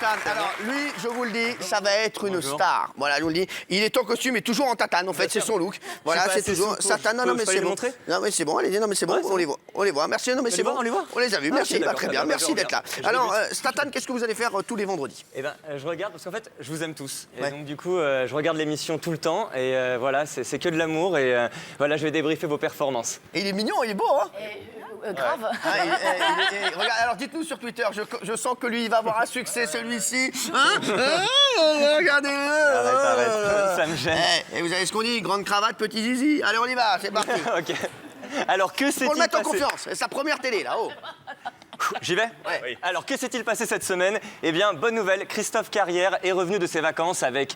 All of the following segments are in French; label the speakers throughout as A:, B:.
A: Stan. Alors, lui, je vous le dis, ça va être une star. Voilà, je vous le dis. Il est en costume et toujours en tatane, en fait, c'est son look. Voilà, c'est toujours Satan. Non, mais c'est bon. Non, mais c'est bon, allez-y, non, mais c'est bon, on les voit. On les voit. Merci, non, mais c'est bon. On les a vus, merci, très bien, merci d'être là. Alors, Satan, qu'est-ce que vous allez faire tous les vendredis?
B: Eh ben, je regarde parce qu'en fait, je vous aime tous. Et donc, du coup, je regarde l'émission tout le temps. Et voilà, c'est que de l'amour. Et voilà, je vais débriefer vos performances.
A: Et il est mignon, il est beau, hein?
C: Grave.
A: Regarde, alors dites-nous sur Twitter, je sens que lui, il va avoir un succès, celui-ci. Hein? Regardez-le.
B: Arrête, ça me gêne.
A: Et vous avez ce qu'on dit, grande cravate, petit zizi. Allez, on y va, c'est parti.
B: Ok. Alors, que s'est-il
A: Pour le mettre en
B: passé...
A: confiance, c'est sa première télé, là-haut.
B: J'y vais?
A: Ouais.
B: Oui. Alors, que s'est-il passé cette semaine? Eh bien, bonne nouvelle, Christophe Carrière est revenu de ses vacances avec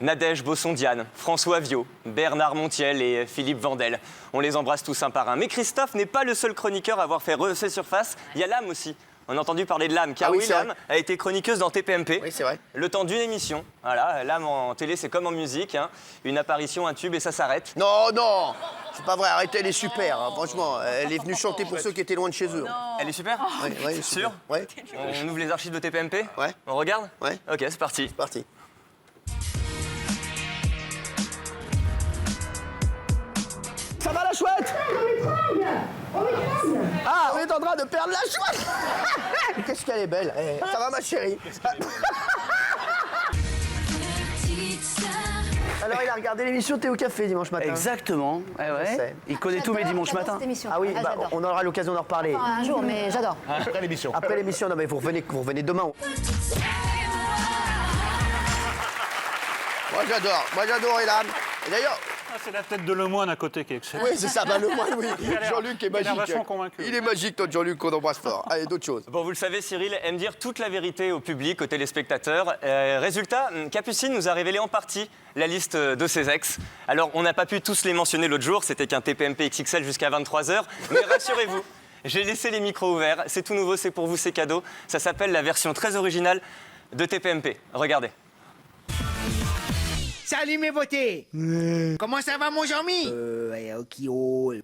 B: Nadège Bosson-Diane, François Viau, Bernard Montiel et Philippe Vandel. On les embrasse tous un par un. Mais Christophe n'est pas le seul chroniqueur à avoir fait rehausser surface. Il y a Lame aussi. On a entendu parler de Lame, car
A: oui,
B: oui, Lame a été chroniqueuse dans TPMP.
A: Oui, c'est vrai.
B: Le temps d'une émission. Voilà, Lame en télé, c'est comme en musique. Hein. Une apparition, un tube et ça s'arrête.
A: Non, non, c'est pas vrai, arrêtez, elle est super, hein, franchement. Elle est venue chanter pour ceux qui étaient loin de chez eux.
B: Elle est super?
A: Ouais,
B: Sûr?
A: Ouais,
B: On ouvre les archives de TPMP?
A: Ouais.
B: On regarde?
A: Ouais.
B: Ok, c'est parti.
A: parti. Ça va la chouette? Ah, on est en train de perdre la chouette. Qu'est-ce qu'elle est belle. Ça va ma chérie? Alors il a regardé l'émission Thé au café dimanche matin.
D: Exactement, ouais. Il connaît tous mes dimanches matins.
A: Ah oui, on aura l'occasion d'en reparler.
C: Un jour, mais j'adore.
A: Après l'émission, non mais vous revenez demain. Moi j'adore Elam. Et d'ailleurs...
E: C'est la tête de Lemoine à côté qui est excellente.
A: Oui, c'est ça, le moine, oui. Jean-Luc est magique.
E: Il a vachement convaincu.
A: Il est magique, notre Jean-Luc, qu'on embrasse fort. Allez, d'autres choses.
B: Bon, vous le savez, Cyril aime dire toute la vérité au public, aux téléspectateurs. Résultat, Capucine nous a révélé en partie la liste de ses ex. Alors, on n'a pas pu tous les mentionner l'autre jour, c'était qu'un TPMP XXL jusqu'à 23h. Mais rassurez-vous, j'ai laissé les micros ouverts. C'est tout nouveau, c'est pour vous, c'est cadeau. Ça s'appelle la version très originale de TPMP. Regardez.
F: Salut mes beautés. Comment ça va mon Jean-Mi?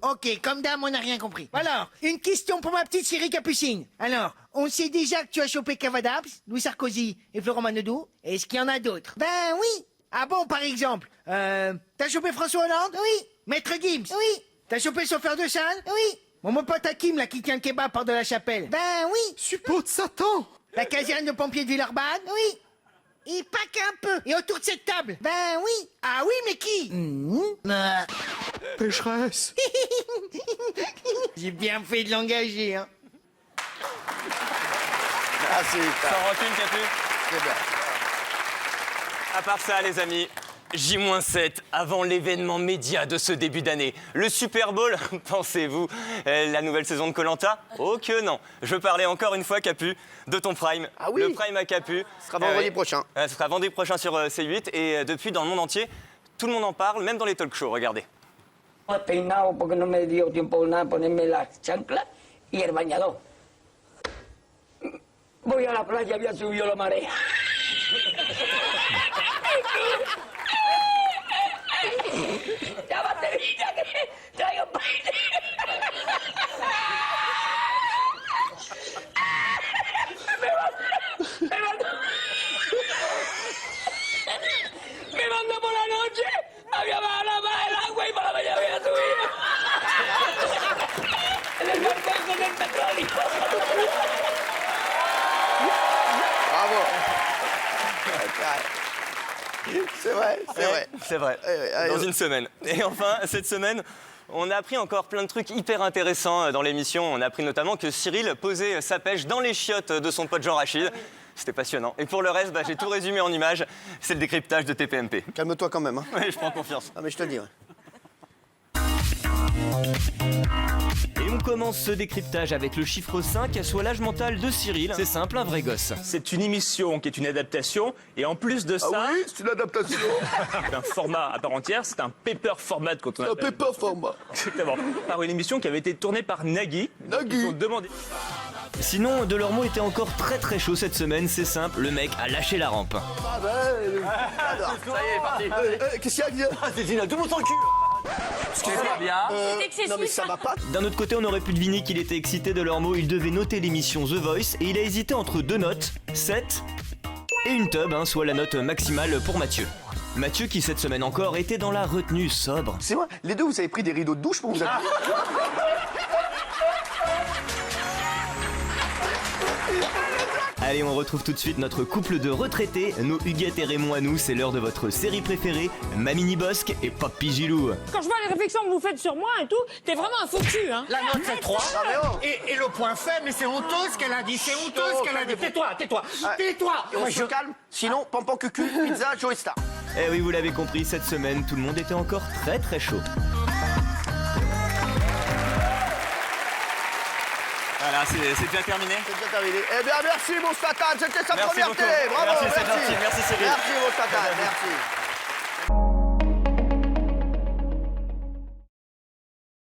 F: Ok, comme d'hab, on n'a rien compris. Alors, une question pour ma petite chérie Capucine. Alors, on sait déjà que tu as chopé Cavadabs, Louis Sarkozy et Florent Manodou. Est-ce qu'il y en a d'autres? Ben oui. Ah bon, par exemple, t'as chopé François Hollande? Oui. Maître Gims? Oui. T'as chopé le chauffeur de salle? Oui. Mon pote Hakim, là, qui tient le kebab porte de la Chapelle? Ben oui.
A: Suppôt de Satan.
F: La caserne de pompiers de Villeurbanne? Oui. Et pas qu'un peu. Et autour de cette table? Ben oui. Ah oui, mais qui?
A: Pécheresse.
F: J'ai bien fait de l'engager, hein.
A: Ah, c'est
B: Sans rancune, Capu.
A: c'est bien.
B: À part ça, les amis, J-7 avant l'événement média de ce début d'année. Le Super Bowl, pensez-vous, la nouvelle saison de Koh-Lanta? Oh que non. Je parlais encore une fois, Capu, de ton Prime.
A: Ah oui.
B: Le Prime à Capu.
A: Ce sera vendredi prochain.
B: Ce sera vendredi prochain sur C8 et depuis, dans le monde entier, tout le monde en parle, même dans les talk shows, regardez.
G: Peinado porque no me dio tiempo nada ponerme las chanclas y el bañador. Voy a la playa, había subido la marea. Ya batería que traigo peine. Me mandó por la noche, había bajado más el agua y para la mañana había subido. En el barco con el petróleo.
A: Bravo. C'est vrai, c'est vrai.
B: C'est vrai. Dans une semaine. Et enfin, cette semaine, on a appris encore plein de trucs hyper intéressants dans l'émission. On a appris notamment que Cyril posait sa pêche dans les chiottes de son pote Jean Rachid. C'était passionnant. Et pour le reste, j'ai tout résumé en images. C'est le décryptage de TPMP.
A: Calme-toi quand même. Hein.
B: Oui, je prends confiance.
A: Ah mais je te le dis. Ouais.
B: Et on commence ce décryptage avec le chiffre 5, soit l'âge mental de Cyril. C'est simple, un vrai gosse.
H: C'est une émission qui est une adaptation et en plus de ça,
A: Ah oui, c'est une adaptation.
H: c'est un format à part entière, c'est un paper format quand on
A: Un
H: appelle.
A: paper format.
H: Exactement. Par une émission qui avait été tournée par Nagui.
A: Nagui.
H: Ils ont demandé.
B: Sinon, Delormeau était encore très chaud cette semaine. C'est simple, le mec a lâché la rampe.
A: Ah ben, j'adore.
B: Ça y est, parti.
A: Qu'est-ce qu'il y a?
D: C'est Zina, tout le monde sans le cul.
A: Non mais ça va pas.
B: D'un autre côté, on aurait pu deviner qu'il était excité de Delormeau. Il devait noter l'émission The Voice et il a hésité entre deux notes, 7 et une tub, soit la note maximale pour Mathieu. Mathieu qui cette semaine encore était dans la retenue sobre.
A: C'est moi, les deux, vous avez pris des rideaux de douche pour vous habiller.
B: Allez, on retrouve tout de suite notre couple de retraités, nos Huguette et Raymond à nous. C'est l'heure de votre série préférée, Mamini Bosque et Papy Gilou.
I: Quand je vois les réflexions que vous faites sur moi et tout, t'es vraiment un faux cul, hein.
F: La note c'est 3.
A: Ah, mais oh.
F: Et le point faible, mais c'est honteux ce qu'elle a dit. C'est honteux ce qu'elle a dit. Tais-toi.
A: Et on se calme, sinon, Pampan Cucu, pizza, Joey Star.
B: Eh oui, vous l'avez compris, cette semaine, tout le monde était encore très très chaud. Voilà, c'est déjà terminé.
A: C'est déjà terminé. Eh bien, merci, mon Satan, c'était sa
B: Merci
A: première
B: beaucoup.
A: télé. Bravo,
B: Merci, c'est gentil. Merci, Cyril.
A: Merci, mon Satan, merci.